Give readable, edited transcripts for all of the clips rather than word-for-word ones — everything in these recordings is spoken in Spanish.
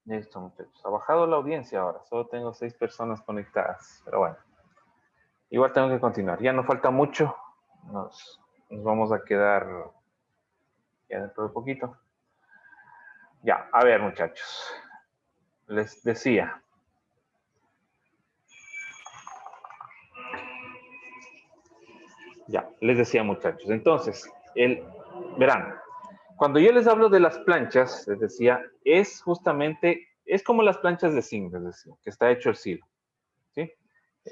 Listo, muchachos. Ha bajado la audiencia ahora. Solo tengo 6 personas conectadas. Pero bueno, igual tengo que continuar. Ya no falta mucho. Nos vamos a quedar ya dentro de poquito. Ya, a ver, muchachos. Les decía. Ya, les decía, muchachos. Entonces, verán, cuando yo les hablo de las planchas, les decía, es justamente, es como las planchas de zinc, les decía, que está hecho el silo, ¿sí?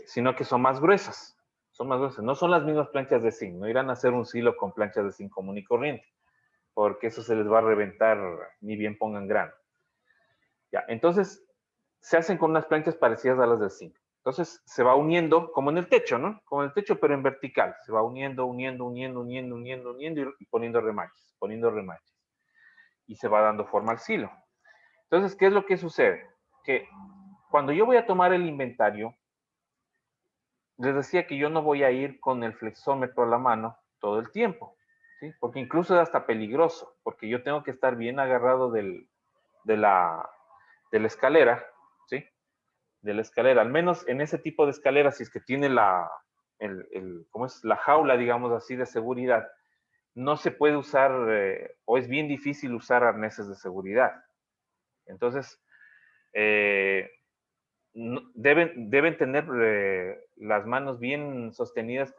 Sino que son más gruesas, no son las mismas planchas de zinc, no irán a hacer un silo con planchas de zinc común y corriente, porque eso se les va a reventar, ni bien pongan grano. Ya, entonces, se hacen con unas planchas parecidas a las del zinc. Entonces, se va uniendo, como en el techo, ¿no? Como en el techo, pero en vertical. Se va uniendo y poniendo remaches, Y se va dando forma al silo. Entonces, ¿qué es lo que sucede? Que cuando yo voy a tomar el inventario, les decía que yo no voy a ir con el flexómetro a la mano todo el tiempo, ¿sí? Porque incluso es hasta peligroso, porque yo tengo que estar bien agarrado de la escalera, ¿sí? De la escalera, al menos en ese tipo de escalera, si es que tiene ¿cómo es? La jaula, digamos así, de seguridad, no se puede usar, o es bien difícil usar arneses de seguridad. Entonces, deben tener las manos bien sostenidas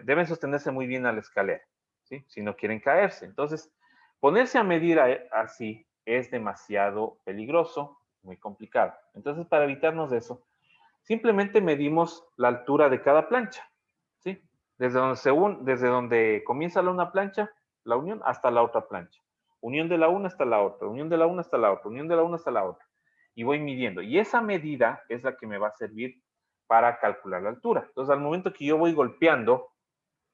deben sostenerse muy bien a la escalera, ¿sí? Si no quieren caerse. Entonces, ponerse a medir así es demasiado peligroso, muy complicado. Entonces, para evitarnos eso, simplemente medimos la altura de cada plancha, ¿sí? Desde donde comienza una plancha, la unión, hasta la otra plancha. Unión de la una hasta la otra, unión de la una hasta la otra, unión de la una hasta la otra. Y voy midiendo. Y esa medida es la que me va a servir para calcular la altura. Entonces, al momento que yo voy golpeando,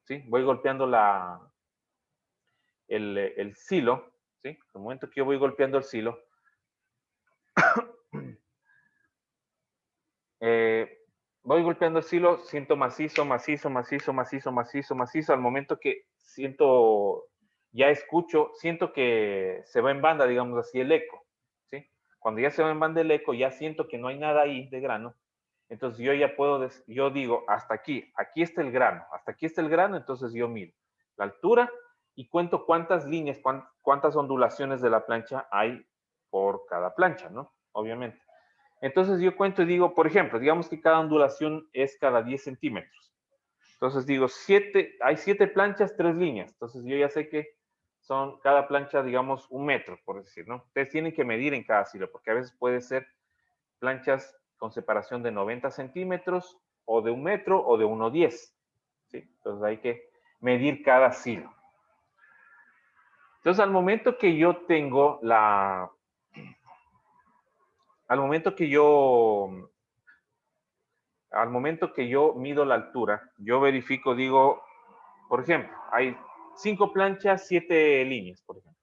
¿sí? Voy golpeando el silo, ¿sí? Al momento que yo voy golpeando el silo, voy golpeando el silo, siento macizo, macizo, macizo, macizo, macizo, macizo. Al momento que ya escucho, siento que se va en banda, digamos así, el eco, ¿sí? Cuando ya se va en banda el eco, ya siento que no hay nada ahí de grano. Entonces yo ya yo digo, hasta aquí está el grano, hasta aquí está el grano, entonces yo mido la altura y cuento cuántas líneas, cuántas ondulaciones de la plancha hay por cada plancha, ¿no? Obviamente. Entonces yo cuento y digo, por ejemplo, digamos que cada ondulación es cada 10 centímetros. Entonces digo, hay 7 planchas, 3 líneas. Entonces yo ya sé que son cada plancha, digamos, 1 metro, por decir, ¿no? Ustedes tienen que medir en cada silo, porque a veces puede ser planchas con separación de 90 centímetros, o de 1 metro, o de 1,10. ¿Sí? Entonces hay que medir cada silo. Entonces al momento que yo tengo al momento que yo mido la altura, yo verifico, digo, por ejemplo, hay 5 planchas, 7 líneas, por ejemplo.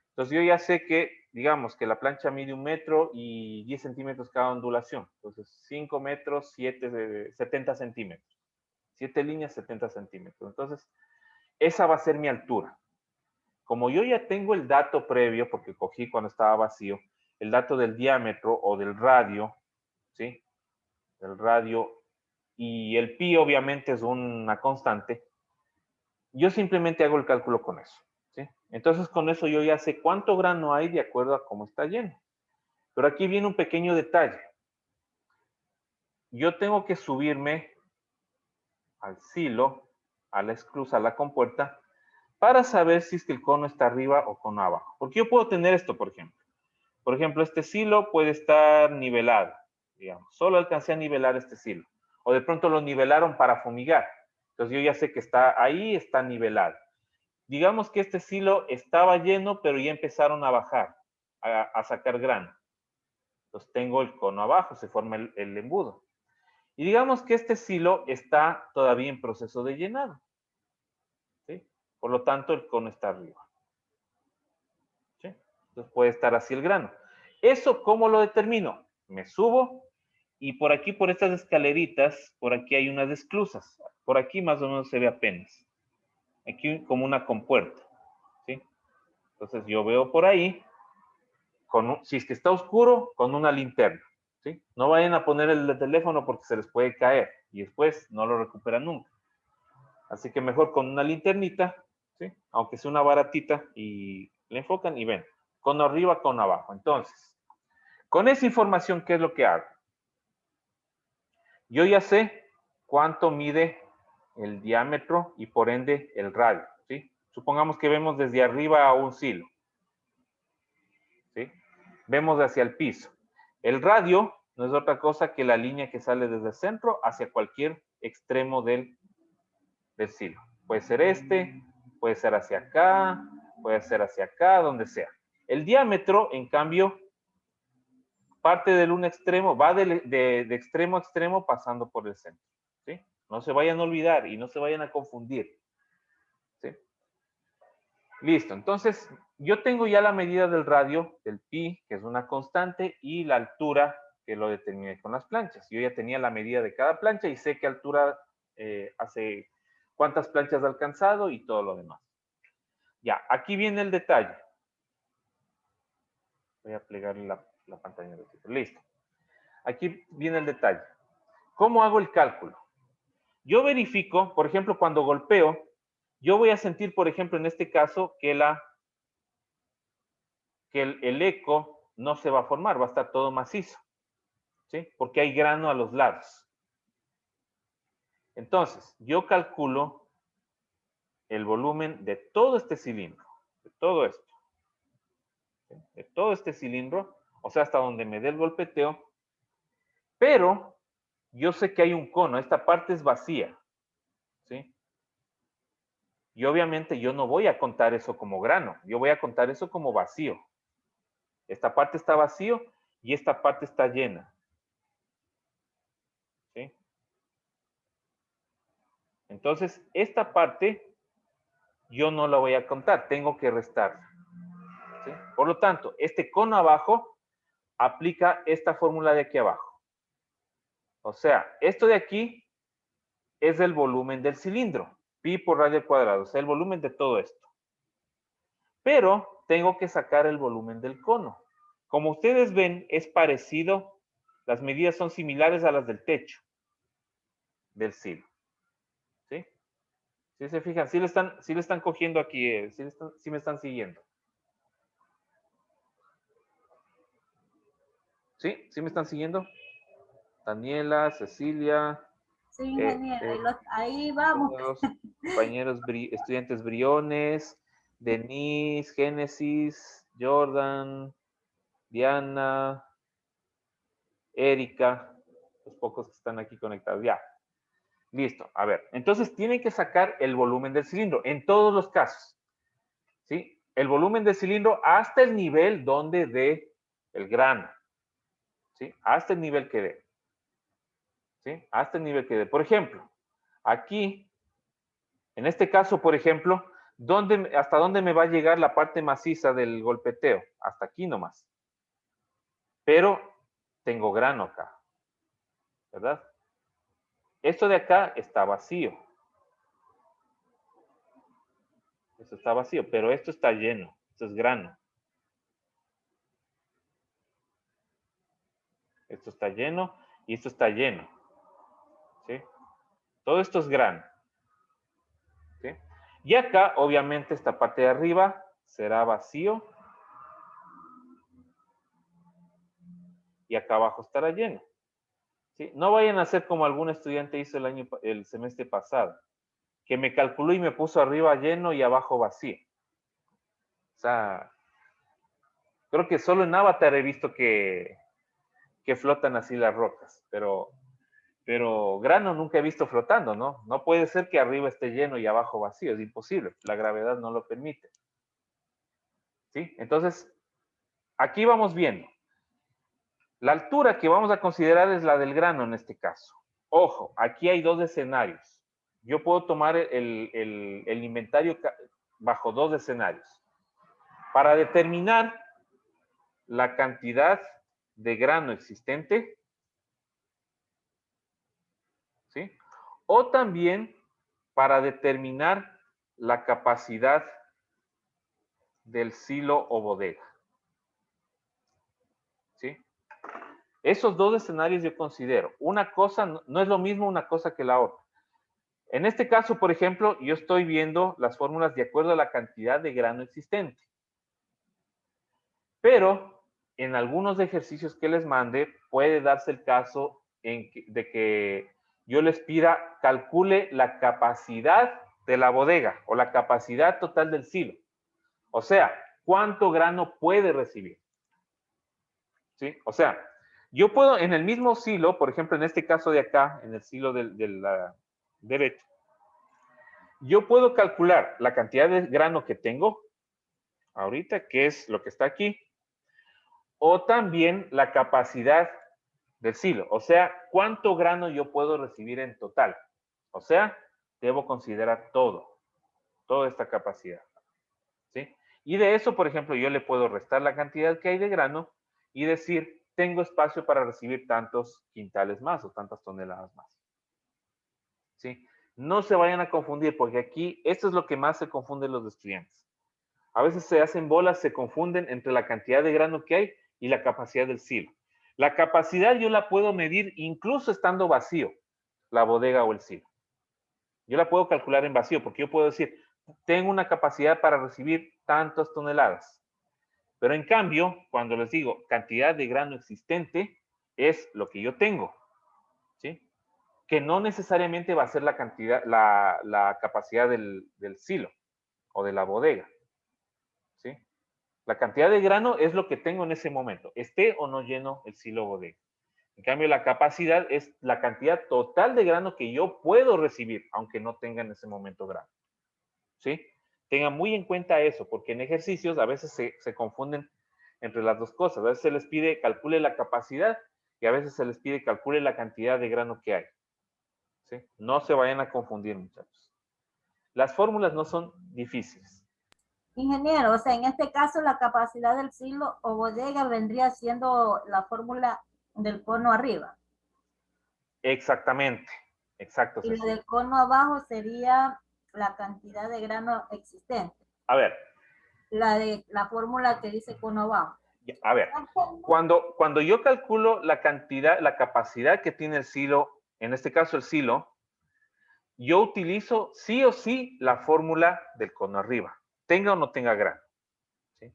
Entonces yo ya sé que, digamos, que la plancha mide 1 metro y 10 centímetros cada ondulación. Entonces 5 metros, 70 centímetros. 7 líneas, 70 centímetros. Entonces, esa va a ser mi altura. Como yo ya tengo el dato previo, porque cogí cuando estaba vacío, el dato del diámetro o del radio, ¿sí? El radio, y el pi obviamente es una constante, yo simplemente hago el cálculo con eso, ¿sí? Entonces con eso yo ya sé cuánto grano hay de acuerdo a cómo está lleno. Pero aquí viene un pequeño detalle. Yo tengo que subirme al silo, a la esclusa, a la compuerta, para saber si es que el cono está arriba o cono abajo. Porque yo puedo tener esto, por ejemplo. Por ejemplo, este silo puede estar nivelado, digamos. Solo alcancé a nivelar este silo. O de pronto lo nivelaron para fumigar. Entonces yo ya sé que está ahí, está nivelado. Digamos que este silo estaba lleno, pero ya empezaron a bajar, a sacar grano. Entonces tengo el cono abajo, se forma el embudo. Y digamos que este silo está todavía en proceso de llenado, ¿sí? Por lo tanto, el cono está arriba, ¿sí? Entonces puede estar así el grano. ¿Eso cómo lo determino? Me subo y por aquí, por estas escaleritas, por aquí hay unas esclusas. Por aquí más o menos se ve apenas. Aquí como una compuerta, ¿sí? Entonces yo veo por ahí si es que está oscuro, con una linterna. ¿Sí? No vayan a poner el teléfono porque se les puede caer y después no lo recuperan nunca. Así que mejor con una linternita, ¿sí? Aunque sea una baratita, y le enfocan y ven, con arriba, con abajo. Entonces, con esa información, ¿qué es lo que hago? Yo ya sé cuánto mide el diámetro y por ende el radio, ¿sí? Supongamos que vemos desde arriba a un silo, ¿sí? Vemos hacia el piso. El radio no es otra cosa que la línea que sale desde el centro hacia cualquier extremo del silo. Puede ser este, puede ser hacia acá, puede ser hacia acá, donde sea. El diámetro, en cambio, parte del un extremo, va de extremo a extremo pasando por el centro. ¿Sí? No se vayan a olvidar y no se vayan a confundir. ¿Sí? Listo, entonces yo tengo ya la medida del radio, del pi, que es una constante, y la altura, que lo determiné con las planchas. Yo ya tenía la medida de cada plancha y sé qué altura hace, cuántas planchas ha alcanzado y todo lo demás. Ya, aquí viene el detalle. Voy a plegar la pantalla. Listo. Aquí viene el detalle. ¿Cómo hago el cálculo? Yo verifico, por ejemplo, cuando golpeo, yo voy a sentir, por ejemplo, en este caso, que el eco no se va a formar, va a estar todo macizo, ¿sí? Porque hay grano a los lados. Entonces, yo calculo el volumen de todo este cilindro, de todo esto, ¿sí? De todo este cilindro, o sea, hasta donde me dé el golpeteo, pero yo sé que hay un cono, esta parte es vacía, ¿sí? Y obviamente yo no voy a contar eso como grano, yo voy a contar eso como vacío. Esta parte está vacío y esta parte está llena. ¿Sí? Entonces, esta parte yo no la voy a contar, tengo que restar. ¿Sí? Por lo tanto, este cono abajo aplica esta fórmula de aquí abajo. O sea, esto de aquí es el volumen del cilindro, pi por radio al cuadrado, o sea, el volumen de todo esto. Pero tengo que sacar el volumen del cono. Como ustedes ven, es parecido, las medidas son similares a las del techo del silo. ¿Sí? Si se fijan, sí le están cogiendo aquí, sí me están siguiendo. ¿Sí? ¿Sí me están siguiendo? Daniela, Cecilia. Sí, ingeniero, ahí vamos. Compañeros, estudiantes briones, Denise, Génesis, Jordan, Diana, Erika, los pocos que están aquí conectados. Ya. Listo. A ver, entonces tienen que sacar el volumen del cilindro en todos los casos. ¿Sí? El volumen del cilindro hasta el nivel donde dé el grano. ¿Sí? Hasta el nivel que dé. ¿Sí? Hasta el nivel que dé. Por ejemplo, aquí, en este caso, por ejemplo, ¿hasta dónde me va a llegar la parte maciza del golpeteo? Hasta aquí nomás. Pero tengo grano acá. ¿Verdad? Esto de acá está vacío. Esto está vacío, pero esto está lleno. Esto es grano. Esto está lleno y esto está lleno. ¿Sí? Todo esto es grano. ¿Sí? Y acá, obviamente, esta parte de arriba será vacío. Y acá abajo estará lleno. ¿Sí? No vayan a hacer como algún estudiante hizo el semestre pasado, que me calculó y me puso arriba lleno y abajo vacío. O sea, creo que solo en Avatar he visto que flotan así las rocas, pero grano nunca he visto flotando, ¿no? No puede ser que arriba esté lleno y abajo vacío, es imposible, la gravedad no lo permite. ¿Sí? Entonces, aquí vamos viendo. La altura que vamos a considerar es la del grano en este caso. Ojo, aquí hay dos escenarios. Yo puedo tomar el inventario bajo dos escenarios. Para determinar la cantidad de grano existente, ¿sí? O también para determinar la capacidad del silo o bodega. ¿sí? Esos dos escenarios yo considero. Una cosa, no es lo mismo una cosa que la otra. En este caso, por ejemplo, yo estoy viendo las fórmulas de acuerdo a la cantidad de grano existente. Pero en algunos ejercicios que les mande, puede darse el caso de que yo les pida calcule la capacidad de la bodega o la capacidad total del silo. O sea, cuánto grano puede recibir. ¿Sí? O sea, yo puedo en el mismo silo, por ejemplo, en este caso de acá, en el silo de la derecha, yo puedo calcular la cantidad de grano que tengo ahorita, que es lo que está aquí, o también la capacidad del silo, o sea, cuánto grano yo puedo recibir en total. O sea, debo considerar toda esta capacidad. ¿Sí? Y de eso, por ejemplo, yo le puedo restar la cantidad que hay de grano y decir, tengo espacio para recibir tantos quintales más o tantas toneladas más. ¿Sí? No se vayan a confundir, porque aquí esto es lo que más se confunde los estudiantes. A veces se hacen bolas, se confunden entre la cantidad de grano que hay y la capacidad del silo. La capacidad yo la puedo medir incluso estando vacío, la bodega o el silo. Yo la puedo calcular en vacío, porque yo puedo decir, tengo una capacidad para recibir tantas toneladas. Pero en cambio, cuando les digo cantidad de grano existente, es lo que yo tengo. ¿Sí? Que no necesariamente va a ser la cantidad, la capacidad del silo o de la bodega. ¿Sí? La cantidad de grano es lo que tengo en ese momento, esté o no lleno el silo bodega. En cambio, la capacidad es la cantidad total de grano que yo puedo recibir, aunque no tenga en ese momento grano. ¿Sí? Tengan muy en cuenta eso, porque en ejercicios a veces se confunden entre las dos cosas. A veces se les pide calcule la capacidad y a veces se les pide calcule la cantidad de grano que hay. ¿Sí? No se vayan a confundir, muchachos. Las fórmulas no son difíciles. Ingeniero, o sea, en este caso la capacidad del silo o bodega vendría siendo la fórmula del cono arriba. Exactamente. Exacto, Y la Cecilia. del cono abajo sería la cantidad de grano existente. A ver. La fórmula que dice cono abajo. A ver, cuando yo calculo la cantidad, la capacidad que tiene el silo, en este caso el silo, yo utilizo sí o sí la fórmula del cono arriba, tenga o no tenga grano. ¿Sí?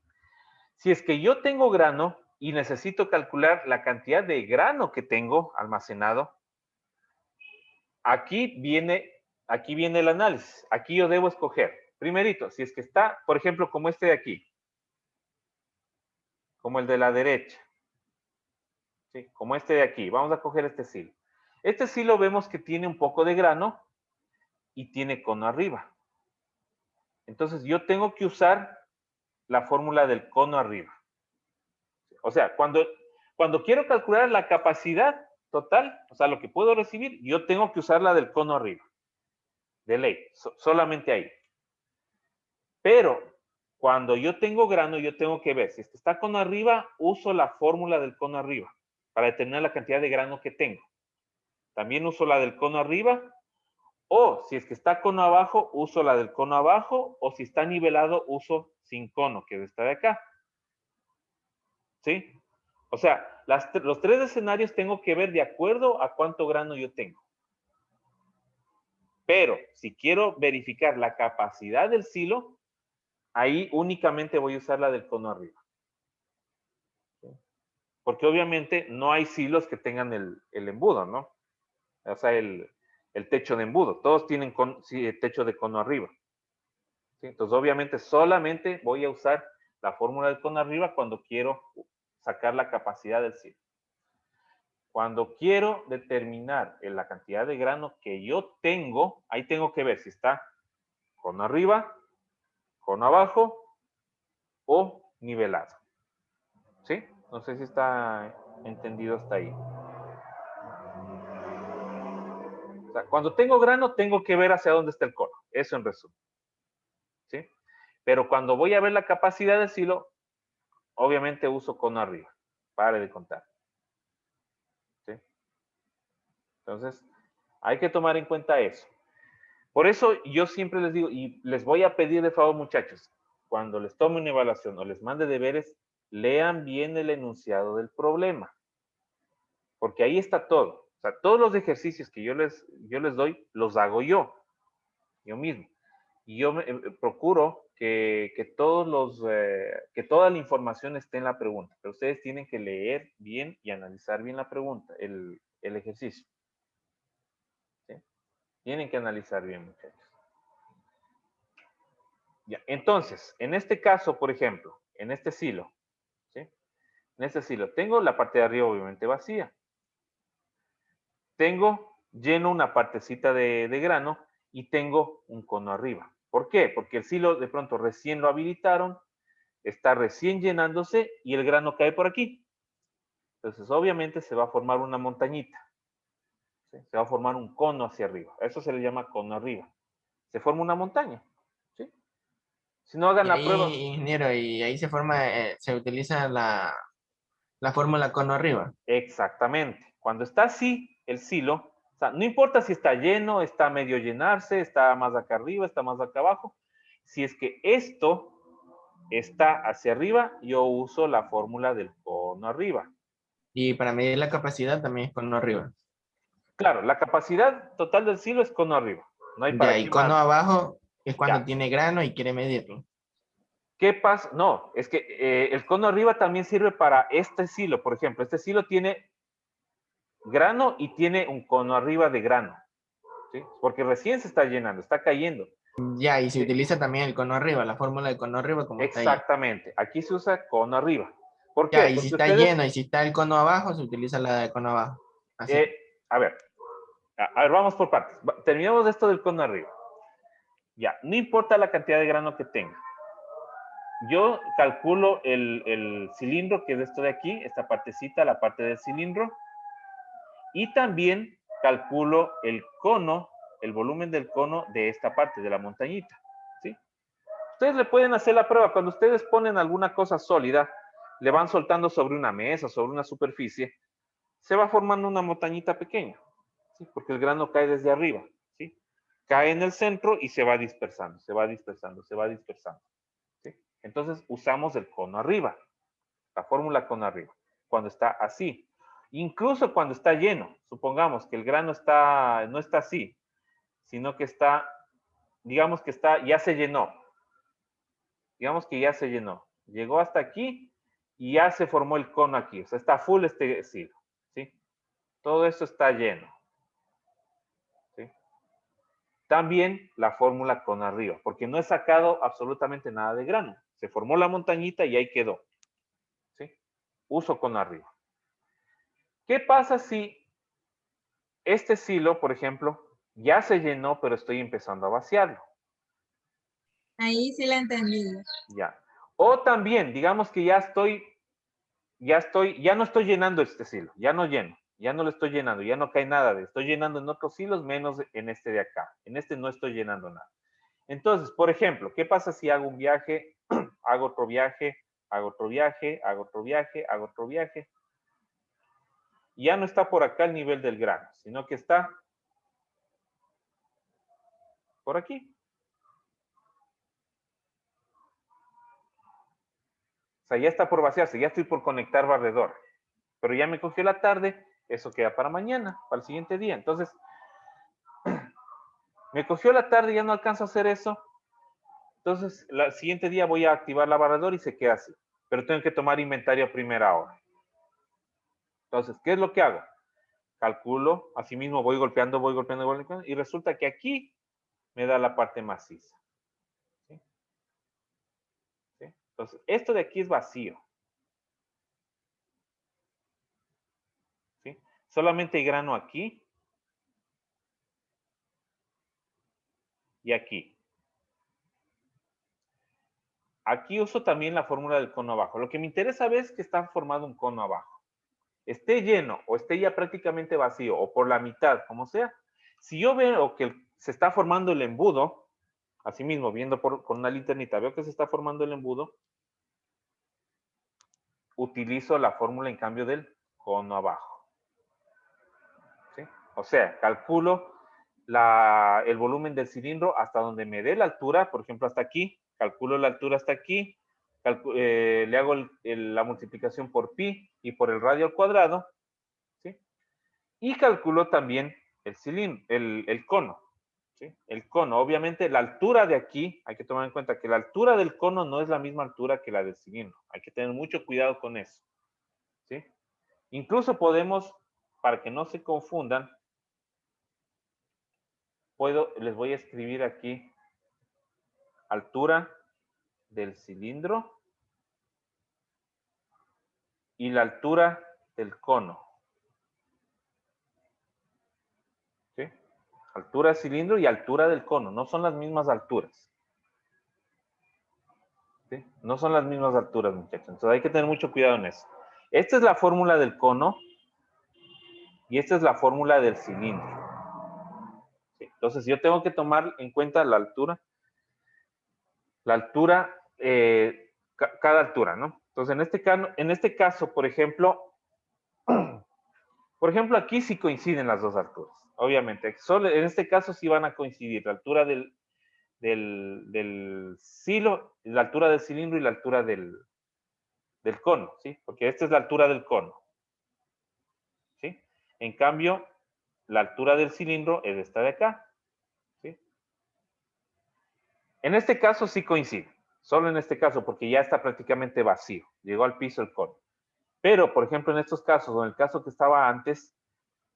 Si es que yo tengo grano y necesito calcular la cantidad de grano que tengo almacenado, aquí viene el análisis. Aquí yo debo escoger, primerito, si es que está, por ejemplo, como este de aquí, como el de la derecha, ¿sí? Como este de aquí, vamos a coger este silo. Este silo vemos que tiene un poco de grano y tiene cono arriba. Entonces yo tengo que usar la fórmula del cono arriba. O sea, cuando quiero calcular la capacidad total, o sea, lo que puedo recibir, yo tengo que usar la del cono arriba. De ley, solamente ahí. Pero cuando yo tengo grano, yo tengo que ver, si está cono arriba, uso la fórmula del cono arriba para determinar la cantidad de grano que tengo. También uso la del cono arriba, o si es que está cono abajo, uso la del cono abajo, o si está nivelado, uso sin cono, que está de acá. ¿Sí? O sea, los tres escenarios tengo que ver de acuerdo a cuánto grano yo tengo. Pero si quiero verificar la capacidad del silo, ahí únicamente voy a usar la del cono arriba. ¿Sí? Porque obviamente no hay silos que tengan el embudo, ¿no? O sea, el techo de embudo. Todos tienen techo de cono arriba. ¿Sí? Entonces, obviamente, solamente voy a usar la fórmula del cono arriba cuando quiero sacar la capacidad del silo. Cuando quiero determinar la cantidad de grano que yo tengo, ahí tengo que ver si está cono arriba, cono abajo o nivelado. ¿Sí? No sé si está entendido hasta ahí. O sea, cuando tengo grano, tengo que ver hacia dónde está el cono. Eso en resumen. ¿Sí? Pero cuando voy a ver la capacidad del silo, obviamente uso cono arriba. Pare de contar. ¿Sí? Entonces, hay que tomar en cuenta eso. Por eso yo siempre les digo, y les voy a pedir de favor, muchachos, cuando les tome una evaluación o les mande deberes, lean bien el enunciado del problema, porque ahí está todo. O sea, todos los ejercicios que yo les doy, los hago yo mismo. Y yo procuro que toda la información esté en la pregunta, pero ustedes tienen que leer bien y analizar bien la pregunta, el ejercicio. ¿Sí? Tienen que analizar bien, muchachos. Ya, entonces, en este caso, por ejemplo, en este silo, ¿sí? En este silo, tengo la parte de arriba obviamente vacía. Tengo lleno una partecita de grano y tengo un cono arriba. ¿Por qué? Porque el silo de pronto recién lo habilitaron, está recién llenándose y el grano cae por aquí. Entonces, obviamente se va a formar una montañita. ¿Sí? Se va a formar un cono hacia arriba. Eso se le llama cono arriba. Se forma una montaña. ¿Sí? Si no hagan Y la ahí, prueba. ingeniero, y ahí se forma, se utiliza la fórmula cono arriba. Exactamente. Cuando está así el silo, o sea, no importa si está lleno, está a medio llenarse, está más acá arriba, está más acá abajo. Si es que esto está hacia arriba, yo uso la fórmula del cono arriba. Y para medir la capacidad también es cono arriba. Claro, la capacidad total del silo es cono arriba. No hay Ya, para y qué cono más. abajo es cuando Ya. tiene grano y quiere medirlo. ¿Qué pasa? No, es que el cono arriba también sirve para este silo, por ejemplo. Este silo tiene grano y tiene un cono arriba de grano. ¿Sí? Porque recién se está llenando, está cayendo. Ya, y se ¿Sí? utiliza también el cono arriba, la fórmula de cono arriba como está ahí. Exactamente. Aquí se usa cono arriba. ¿Por Ya, qué? y si Porque está ustedes, lleno y si está el cono abajo, se utiliza la de cono abajo. Así. a ver, vamos por partes. Terminamos esto del cono arriba. Ya, no importa la cantidad de grano que tenga. Yo calculo el cilindro, que es esto de aquí, esta partecita, la parte del cilindro, y también calculo el cono, el volumen del cono de esta parte, de la montañita, ¿sí? Ustedes le pueden hacer la prueba. Cuando ustedes ponen alguna cosa sólida, le van soltando sobre una mesa, sobre una superficie, se va formando una montañita pequeña, ¿sí? Porque el grano cae desde arriba, ¿sí? Cae en el centro y se va dispersando, se va dispersando, se va dispersando, ¿sí? Entonces usamos el cono arriba, la fórmula cono arriba, cuando está así. Incluso cuando está lleno, supongamos que el grano no está así, sino que está, digamos que está, ya se llenó, digamos que ya se llenó, llegó hasta aquí y ya se formó el cono aquí, o sea, está full este silo, ¿sí? Todo esto está lleno, ¿sí? También la fórmula cono arriba, porque no he sacado absolutamente nada de grano, se formó la montañita y ahí quedó, ¿sí? Uso cono arriba. ¿Qué pasa si este silo, por ejemplo, ya se llenó, pero estoy empezando a vaciarlo? Ahí sí la entendí. Ya. O también, digamos que ya no estoy llenando este silo, ya no lleno, ya no lo estoy llenando, ya no cae nada de, estoy llenando en otros silos menos en este de acá. En este no estoy llenando nada. Entonces, por ejemplo, ¿qué pasa si hago un viaje, hago otro viaje, hago otro viaje, hago otro viaje, hago otro viaje? Ya no está por acá el nivel del grano, sino que está por aquí. O sea, ya está por vaciarse, ya estoy por conectar barredor. Pero ya me cogió la tarde, eso queda para mañana, para el siguiente día. Entonces, me cogió la tarde, ya no alcanzo a hacer eso. Entonces, el siguiente día voy a activar la barredor y se queda así. Pero tengo que tomar inventario a primera hora. Entonces, ¿qué es lo que hago? Calculo, así mismo voy golpeando, y resulta que aquí me da la parte maciza. ¿Sí? ¿Sí? Entonces, esto de aquí es vacío. ¿Sí? Solamente hay grano aquí y aquí. Aquí uso también la fórmula del cono abajo. Lo que me interesa ver es que está formado un cono abajo. Esté lleno o esté ya prácticamente vacío o por la mitad, como sea. Si yo veo que se está formando el embudo, así mismo viendo con una linternita, veo que se está formando el embudo, utilizo la fórmula en cambio del cono abajo. ¿Sí? O sea, calculo el volumen del cilindro hasta donde me dé la altura, por ejemplo, hasta aquí, calculo la altura hasta aquí, le hago la multiplicación por pi y por el radio al cuadrado, ¿sí? Y calculo también el cilindro, el cono, ¿sí? El cono, obviamente la altura de aquí, hay que tomar en cuenta que la altura del cono no es la misma altura que la del cilindro. Hay que tener mucho cuidado con eso, ¿sí? Incluso podemos, para que no se confundan, les voy a escribir aquí altura del cilindro y la altura del cono. ¿Sí? Altura del cilindro y altura del cono. No son las mismas alturas. ¿Sí? No son las mismas alturas, muchachos. Entonces hay que tener mucho cuidado en eso. Esta es la fórmula del cono y esta es la fórmula del cilindro. ¿Sí? Entonces yo tengo que tomar en cuenta la altura, cada altura, ¿no? Entonces en este caso, por ejemplo, aquí sí coinciden las dos alturas, obviamente. Solo en este caso sí van a coincidir la altura del silo, la altura del cilindro y la altura del cono, ¿sí? Porque esta es la altura del cono, ¿sí? En cambio, la altura del cilindro es esta de acá, ¿sí? En este caso sí coincide, solo en este caso, porque ya está prácticamente vacío, llegó al piso el cono. Pero, por ejemplo, en estos casos, o en el caso que estaba antes,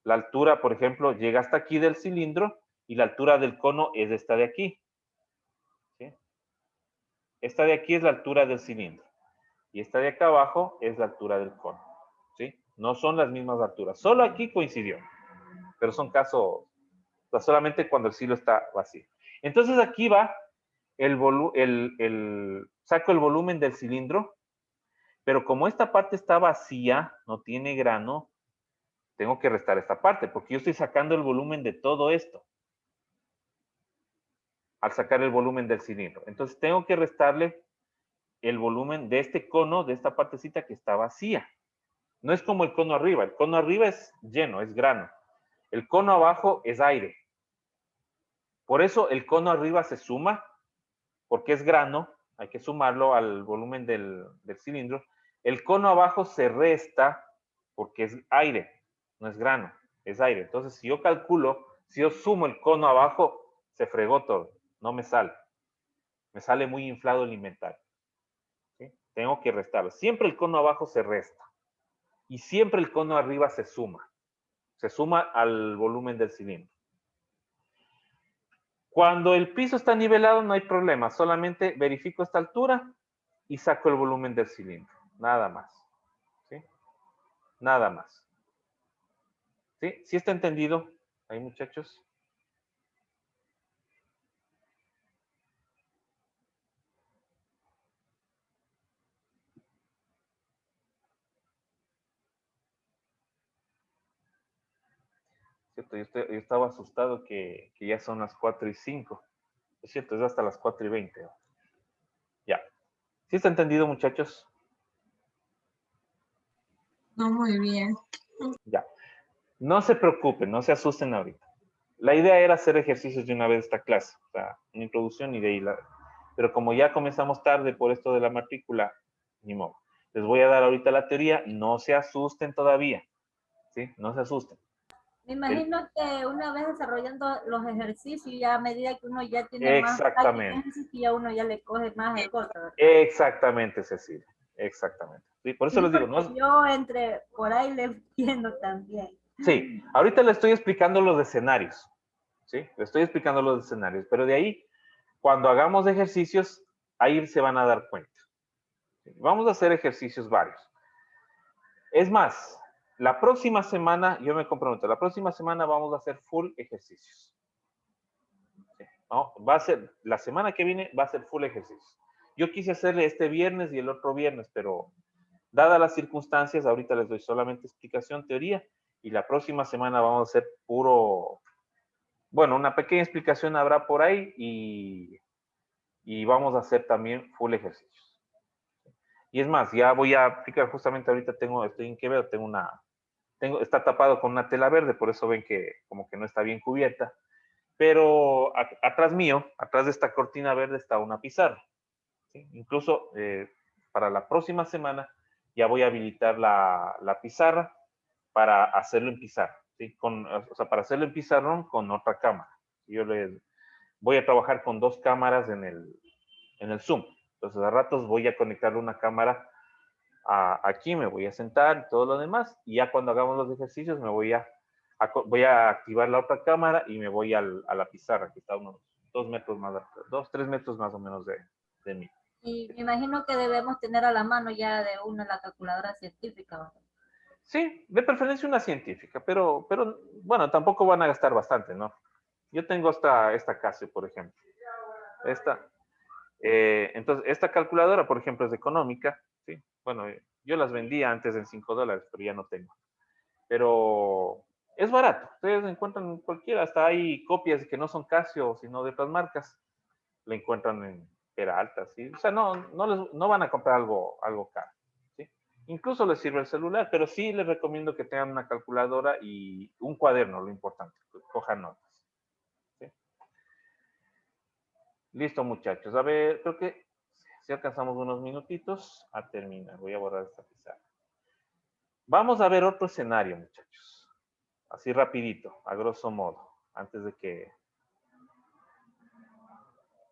la altura, por ejemplo, llega hasta aquí del cilindro y la altura del cono es esta de aquí, ¿sí? Esta de aquí es la altura del cilindro y esta de acá abajo es la altura del cono, ¿sí? No son las mismas alturas. Solo aquí coincidió, pero son casos, o sea, solamente cuando el silo está vacío. Entonces aquí va saco el volumen del cilindro, pero como esta parte está vacía, no tiene grano, tengo que restar esta parte, porque yo estoy sacando el volumen de todo esto al sacar el volumen del cilindro. Entonces tengo que restarle el volumen de este cono, de esta partecita que está vacía. No es como el cono arriba. El cono arriba es lleno, es grano. El cono abajo es aire. Por eso el cono arriba se suma, porque es grano, hay que sumarlo al volumen del cilindro. El cono abajo se resta porque es aire, no es grano, es aire. Entonces, si yo calculo, si yo sumo el cono abajo, se fregó todo, no me sale. Me sale muy inflado el inventario. ¿Sí? Tengo que restarlo. Siempre el cono abajo se resta y siempre el cono arriba se suma. Se suma al volumen del cilindro. Cuando el piso está nivelado no hay problema, solamente verifico esta altura y saco el volumen del cilindro, nada más. ¿Sí? Nada más. ¿Sí? ¿Sí está entendido ahí, muchachos? Cierto, yo estaba asustado que ya son las 4:05. Es cierto, es hasta las 4:20. Ya. ¿Sí está entendido, muchachos? No, muy bien. Ya. No se preocupen, no se asusten ahorita. La idea era hacer ejercicios de una vez esta clase, o sea, una introducción y de ahí Pero como ya comenzamos tarde por esto de la matrícula, ni modo. Les voy a dar ahorita la teoría, no se asusten todavía, ¿sí? No se asusten. Me imagino que una vez desarrollando los ejercicios, ya a medida que uno ya tiene más práctica, ya uno ya le coge más el gozo, ¿verdad? Exactamente, Cecilia, exactamente. Sí, por eso les digo, no. Yo por ahí le entiendo también. Sí, ahorita le estoy explicando los escenarios, ¿sí? Le estoy explicando los escenarios, pero de ahí, cuando hagamos ejercicios, ahí se van a dar cuenta. Vamos a hacer ejercicios varios. Es más, la próxima semana, yo me comprometo, la próxima semana vamos a hacer full ejercicios. ¿Sí? ¿No? La semana que viene va a ser full ejercicios. Yo quise hacerle este viernes y el otro viernes, pero dadas las circunstancias, ahorita les doy solamente explicación, teoría, y la próxima semana vamos a hacer una pequeña explicación habrá por ahí y vamos a hacer también full ejercicios. Y es más, ya voy a aplicar justamente ahorita estoy en Quevedo, está tapado con una tela verde, por eso ven que como que no está bien cubierta. Pero atrás mío, atrás de esta cortina verde está una pizarra. ¿Sí? Incluso para la próxima semana ya voy a habilitar la pizarra para hacerlo en pizarra, ¿sí? O sea, para hacerlo en pizarrón con otra cámara. Yo voy a trabajar con 2 cámaras en el Zoom. Entonces, a ratos voy a conectarle una cámara aquí, me voy a sentar y todo lo demás. Y ya cuando hagamos los ejercicios, voy a activar la otra cámara y me voy a la pizarra, que está unos 2 metros más, 2, 3 metros más o menos de mí. Y me imagino que debemos tener a la mano ya de una la calculadora científica, ¿verdad? Sí, de preferencia una científica, pero bueno, tampoco van a gastar bastante, ¿no? Yo tengo esta Casio, por ejemplo. Entonces, esta calculadora, por ejemplo, es económica, ¿sí? Bueno, yo las vendía antes en $5, pero ya no tengo. Pero es barato. Ustedes encuentran cualquiera, hasta hay copias que no son Casio, sino de otras marcas. La encuentran en Peralta, ¿sí? O sea, no van a comprar algo caro, ¿sí? Incluso les sirve el celular, pero sí les recomiendo que tengan una calculadora y un cuaderno, lo importante, que cojan notas. ¿Sí? Listo, muchachos. A ver, creo que si alcanzamos unos minutitos a terminar. Voy a borrar esta pizarra. Vamos a ver otro escenario, muchachos. Así rapidito, a grosso modo, antes de que...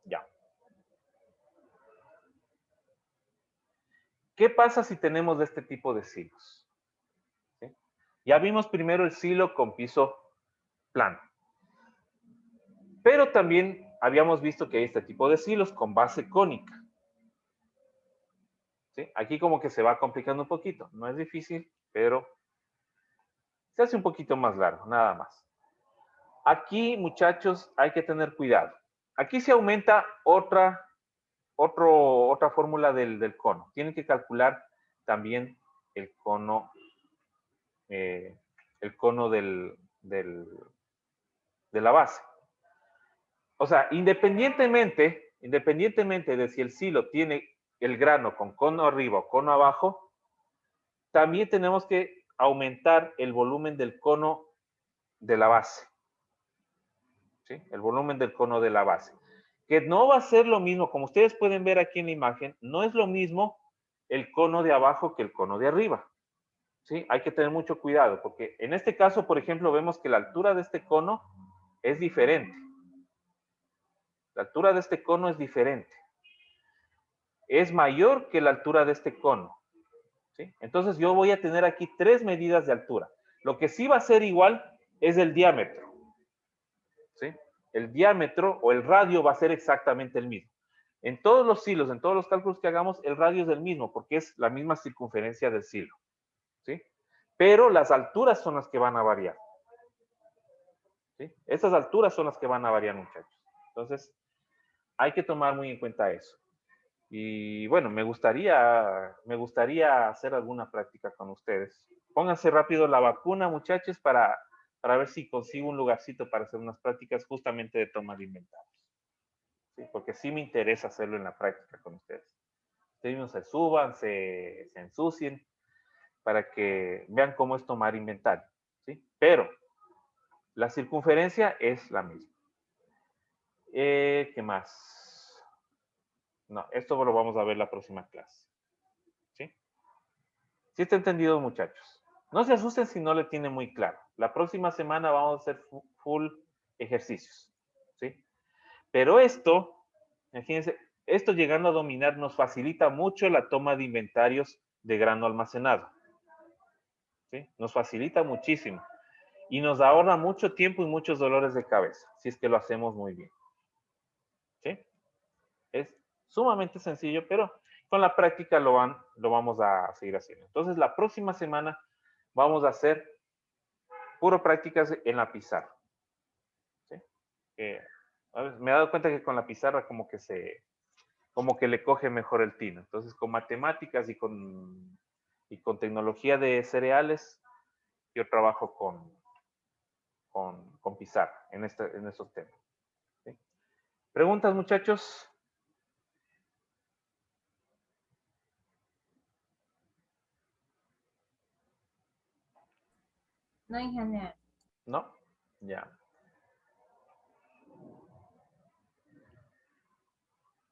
Ya. ¿Qué pasa si tenemos este tipo de silos? ¿Sí? Ya vimos primero el silo con piso plano. Pero también habíamos visto que hay este tipo de silos con base cónica. ¿Sí? Aquí como que se va complicando un poquito. No es difícil, pero se hace un poquito más largo, nada más. Aquí, muchachos, hay que tener cuidado. Aquí se aumenta otra fórmula del cono. Tienen que calcular también el cono de la base. O sea, independientemente de si el silo tiene el grano con cono arriba o cono abajo, también tenemos que aumentar el volumen del cono de la base. ¿Sí? El volumen del cono de la base. Que no va a ser lo mismo, como ustedes pueden ver aquí en la imagen, no es lo mismo el cono de abajo que el cono de arriba. ¿Sí? Hay que tener mucho cuidado, porque en este caso, por ejemplo, vemos que la altura de este cono es diferente. La altura de este cono es diferente. Es mayor que la altura de este cono. ¿Sí? Entonces yo voy a tener aquí 3 medidas de altura. Lo que sí va a ser igual es el diámetro. ¿Sí? El diámetro o el radio va a ser exactamente el mismo. En todos los silos, en todos los cálculos que hagamos, el radio es el mismo porque es la misma circunferencia del silo. ¿Sí? Pero las alturas son las que van a variar. ¿Sí? Esas alturas son las que van a variar, muchachos. Entonces, hay que tomar muy en cuenta eso. Y bueno, me gustaría hacer alguna práctica con ustedes. Pónganse rápido la vacuna, muchachos, para ver si consigo un lugarcito para hacer unas prácticas justamente de toma de inventarios. ¿Sí? Porque sí me interesa hacerlo en la práctica con ustedes. Ustedes mismos se suban, se ensucien, para que vean cómo es tomar inventario. ¿Sí? Pero la circunferencia es la misma. ¿Qué más? No, esto lo vamos a ver la próxima clase. ¿Sí? ¿Sí está entendido, muchachos? No se asusten si no le tiene muy claro. La próxima semana vamos a hacer full ejercicios. ¿Sí? Pero esto, imagínense, esto llegando a dominar nos facilita mucho la toma de inventarios de grano almacenado. ¿Sí? Nos facilita muchísimo. Y nos ahorra mucho tiempo y muchos dolores de cabeza, si es que lo hacemos muy bien. ¿Sí? Es sumamente sencillo, pero con la práctica lo vamos a seguir haciendo. Entonces, la próxima semana vamos a hacer puro prácticas en la pizarra. ¿Sí? Me he dado cuenta que con la pizarra como que le coge mejor el tino. Entonces, con matemáticas y con tecnología de cereales, yo trabajo con pizarra en estos temas. ¿Sí? ¿Preguntas, muchachos? No, ingeniero. ¿No? Ya.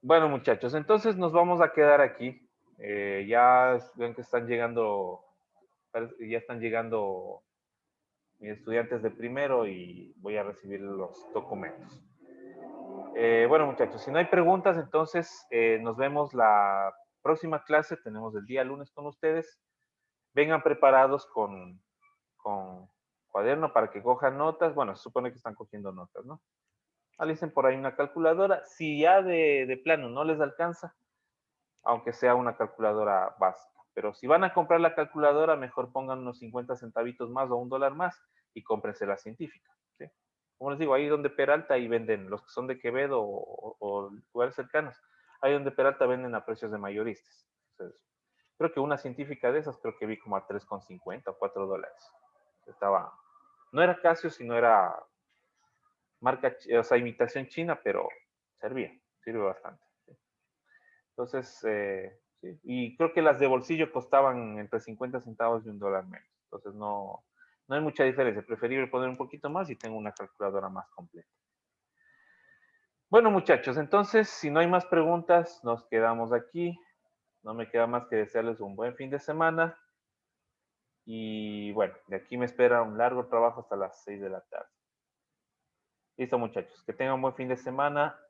Bueno, muchachos, entonces nos vamos a quedar aquí. Ya ven que ya están llegando mis estudiantes de primero y voy a recibir los documentos. Bueno, muchachos, si no hay preguntas, entonces nos vemos la próxima clase. Tenemos el día lunes con ustedes. Vengan preparados con cuaderno para que cojan notas. Bueno, se supone que están cogiendo notas, ¿no? Alisten por ahí una calculadora. Si ya de plano no les alcanza, aunque sea una calculadora básica. Pero si van a comprar la calculadora, mejor pongan unos 50 centavitos más o $1 más y cómprense la científica. ¿Sí? Como les digo, ahí donde Peralta, ahí venden, los que son de Quevedo o lugares cercanos, ahí donde Peralta venden a precios de mayoristas. Entonces, creo que una científica de esas, creo que vi como a 3,50 o $4. Estaba, no era Casio, sino era marca, o sea, imitación china, pero sirve bastante. ¿Sí? Entonces, sí. Y creo que las de bolsillo costaban entre 50 centavos y $1 menos. Entonces, no hay mucha diferencia. Preferible poner un poquito más y tengo una calculadora más completa. Bueno, muchachos, entonces, si no hay más preguntas, nos quedamos aquí. No me queda más que desearles un buen fin de semana. Y bueno, de aquí me espera un largo trabajo hasta las 6 de la tarde. Listo, muchachos. Que tengan un buen fin de semana.